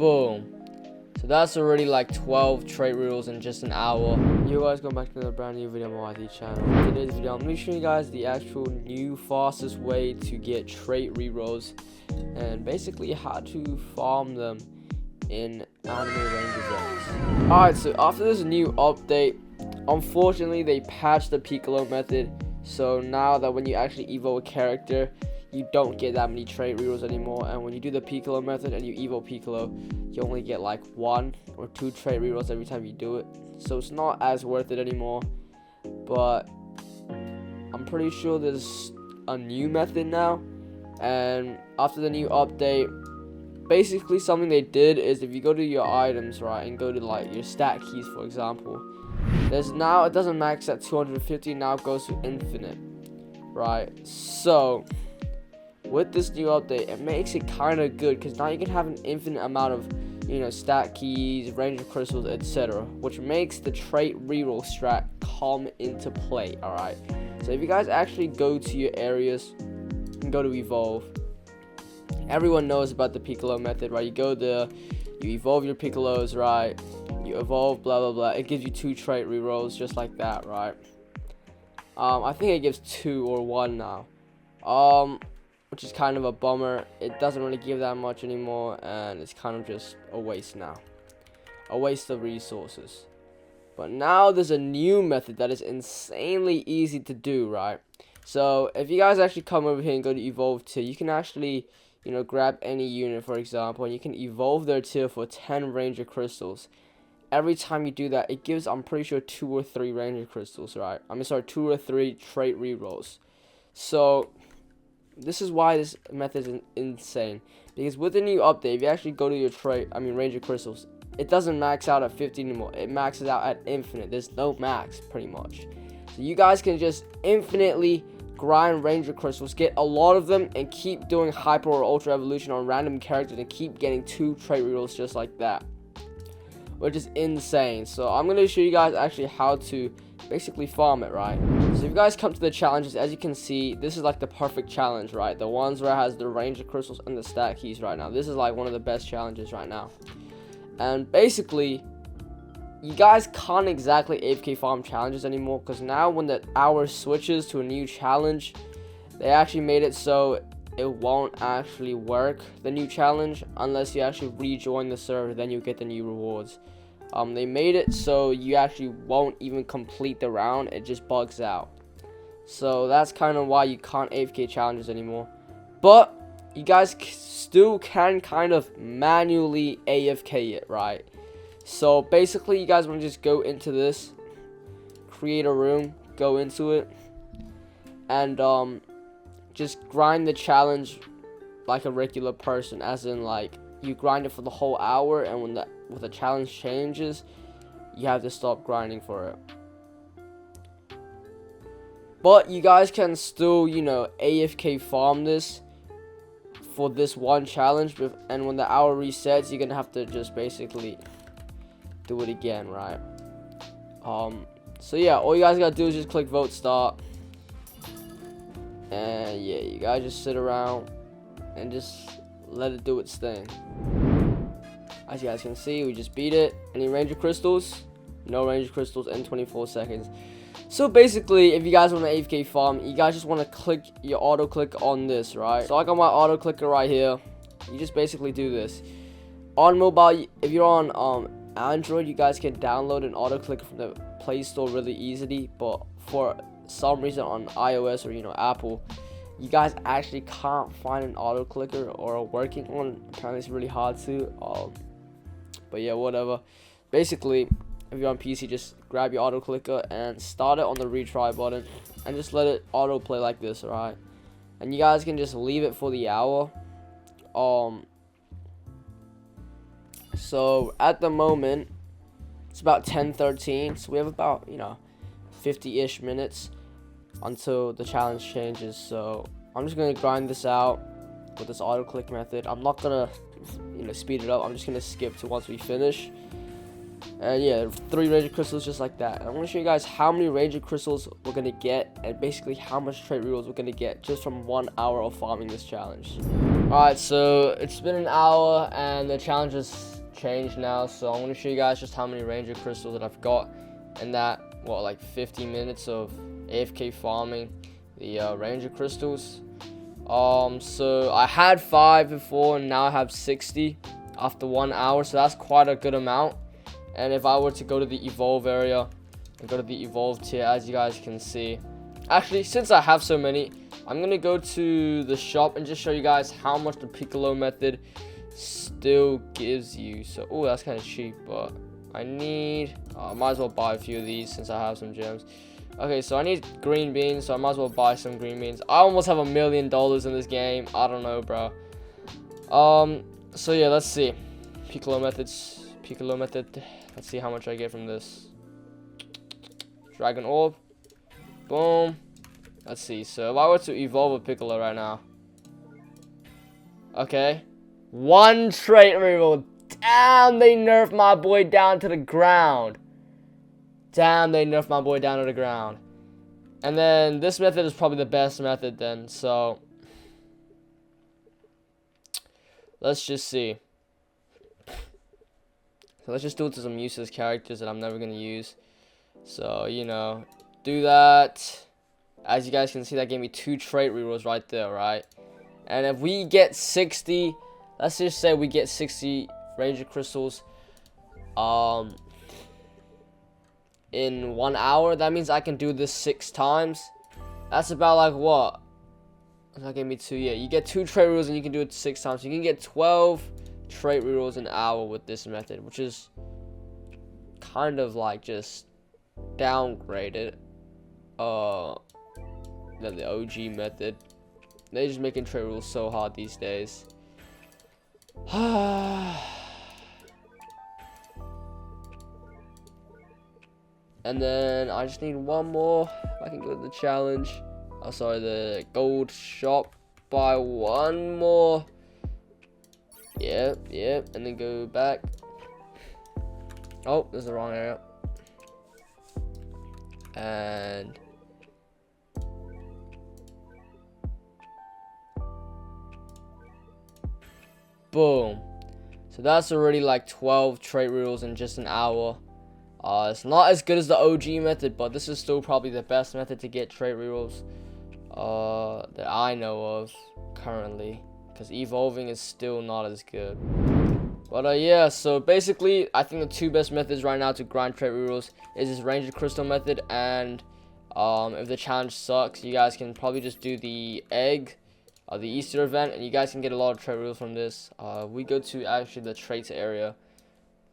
boom. So that's already like 12 trait rerolls in just an hour. You guys, going back to another brand new video on my YT channel. In today's video, I'm going to be showing you guys the actual new fastest way to get trait rerolls and basically how to farm them in anime ranger zones. Alright, so after this new update, unfortunately they patched the Piccolo method, so now that when you actually evo a character, you don't get that many trait rerolls anymore, and when you do the Piccolo method and you evo Piccolo, you only get like 1 or 2 trait rerolls every time you do it, so it's not as worth it anymore. But I'm pretty sure there's a new method now, and after the new update, basically something they did is if you go to your items, right, and go to like your stat keys, for example, there's now, it doesn't max at 250, now it goes to infinite, right? So with this new update, it makes it kind of good because now you can have an infinite amount of, you know, stat keys, ranger crystals, etc., which makes the trait reroll strat come into play. All right, so if you guys actually go to your areas and go to evolve, everyone knows about the Piccolo method, right? You go there, you evolve your Piccolos, right? You evolve, blah blah blah. It gives you 2 trait rerolls just like that, right? I think it gives 2 or 1 now, which is kind of a bummer. It doesn't really give that much anymore, and it's kind of just a waste now, a waste of resources. But now there's a new method that is insanely easy to do, right? So if you guys actually come over here and go to evolve tier, you can actually, you know, grab any unit, for example, and you can evolve their tier for 10 ranger crystals. Every time you do that, it gives, I'm pretty sure, 2 or 3 ranger crystals, right? I mean, sorry, 2 or 3 trait rerolls. So this is why this method is insane, because with the new update, if you actually go to your ranger crystals, it doesn't max out at 50 anymore. It maxes out at infinite. There's no max, pretty much. So you guys can just infinitely grind ranger crystals, get a lot of them, and keep doing hyper or ultra evolution on random characters and keep getting 2 trait rerolls just like that, which is insane. So I'm going to show you guys actually how to basically farm it, right? So if you guys come to the challenges, as you can see, this is like the perfect challenge, right? The ones where it has the ranger crystals and the stat keys right now. This is like one of the best challenges right now. And basically, you guys can't exactly AFK farm challenges anymore, because now when the hour switches to a new challenge, they actually made it so it won't actually work, the new challenge, unless you actually rejoin the server. Then you get the new rewards. They made it so you actually won't even complete the round, it just bugs out. So that's kind of why you can't AFK challenges anymore. But you guys still can kind of manually AFK it, right? So basically, you guys want to just go into this, create a room, go into it, and just grind the challenge like a regular person, as in like you grind it for the whole hour, and when the challenge changes, you have to stop grinding for it. But you guys can still, you know, AFK farm this for this one challenge, and when the hour resets, you're gonna have to just basically do it again, right? So yeah, all you guys gotta do is just click vote start, and yeah, you guys just sit around and just let it do its thing. As you guys can see, we just beat it. Any ranger crystals? No ranger crystals in 24 seconds. So basically, if you guys want to AFK farm, you guys just want to click your auto click on this, right? So I got my auto clicker right here. You just basically do this. On mobile, if you're on Android, you guys can download an auto clicker from the Play Store really easily, but for some reason on iOS or, you know, Apple, you guys actually can't find an auto clicker or a working one. Apparently it's really hard to. But yeah, whatever. Basically, if you're on PC, just grab your auto clicker and start it on the retry button and just let it auto play like this, alright? And you guys can just leave it for the hour. So at the moment, it's about 10:13, so we have about, you know, 50-ish minutes until the challenge changes. So I'm just gonna grind this out with this auto click method. I'm not gonna, you know, speed it up. I'm just gonna skip to once we finish. And yeah, 3 ranger crystals just like that. And I'm gonna show you guys how many ranger crystals we're gonna get, and basically how much trait rerolls we're gonna get just from 1 hour of farming this challenge. Alright, so it's been an hour and the challenge has changed now, so I'm going to show you guys just how many ranger crystals that I've got in that, what, like 50 minutes of AFK farming the ranger crystals. So I had 5 before and now I have 60 after 1 hour, so that's quite a good amount. And if I were to go to the evolve area and go to the evolve tier, as you guys can see, actually, since I have so many, I'm gonna go to the shop and just show you guys how much the Piccolo method still gives you. So, oh, that's kind of cheap, but I need, I might as well buy a few of these since I have some gems. Okay, so I need green beans, so I might as well buy some green beans. I almost have $1 million in this game. I don't know, bro. So yeah, let's see. Piccolo method. Let's see how much I get from this. Dragon orb. Boom. Let's see. So if I were to evolve a Piccolo right now. Okay. 1 trait reroll. Damn, they nerfed my boy down to the ground. Damn, they nerfed my boy down to the ground. And then this method is probably the best method then. So let's just see. So let's just do it to some useless characters that I'm never going to use. So, you know, do that. As you guys can see, that gave me 2 trait rerolls right there, right? And if we get 60, let's just say we get 60 ranger crystals in 1 hour, that means I can do this 6 times. That's about like what? That gave me 2, yeah. You get 2 trait rerolls and you can do it 6 times. So you can get 12 trait rerolls an hour with this method, which is kind of like just downgraded than the OG method. They're just making trait rerolls so hard these days. And then I just need 1 more. If I can go to the challenge. Oh, sorry, the gold shop. Buy 1 more. Yep. And then go back. Oh, there's the wrong area. And boom. So that's already like 12 trait rerolls in just an hour. It's not as good as the OG method, but this is still probably the best method to get trait rerolls that I know of currently, because evolving is still not as good. But yeah, so basically I think the 2 best methods right now to grind trait rerolls is this ranger crystal method, and if the challenge sucks, you guys can probably just do the egg, the Easter event, and you guys can get a lot of trait rerolls from this. We go to actually the traits area.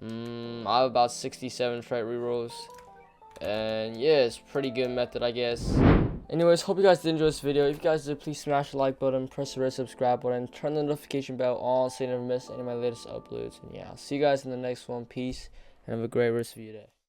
I have about 67 trait rerolls, and yeah, it's pretty good method, I guess. Anyways, hope you guys did enjoy this video. If you guys did, please smash the like button, press the red subscribe button, turn the notification bell on so you never miss any of my latest uploads. And yeah, I'll see you guys in the next one. Peace, and have a great rest of your day.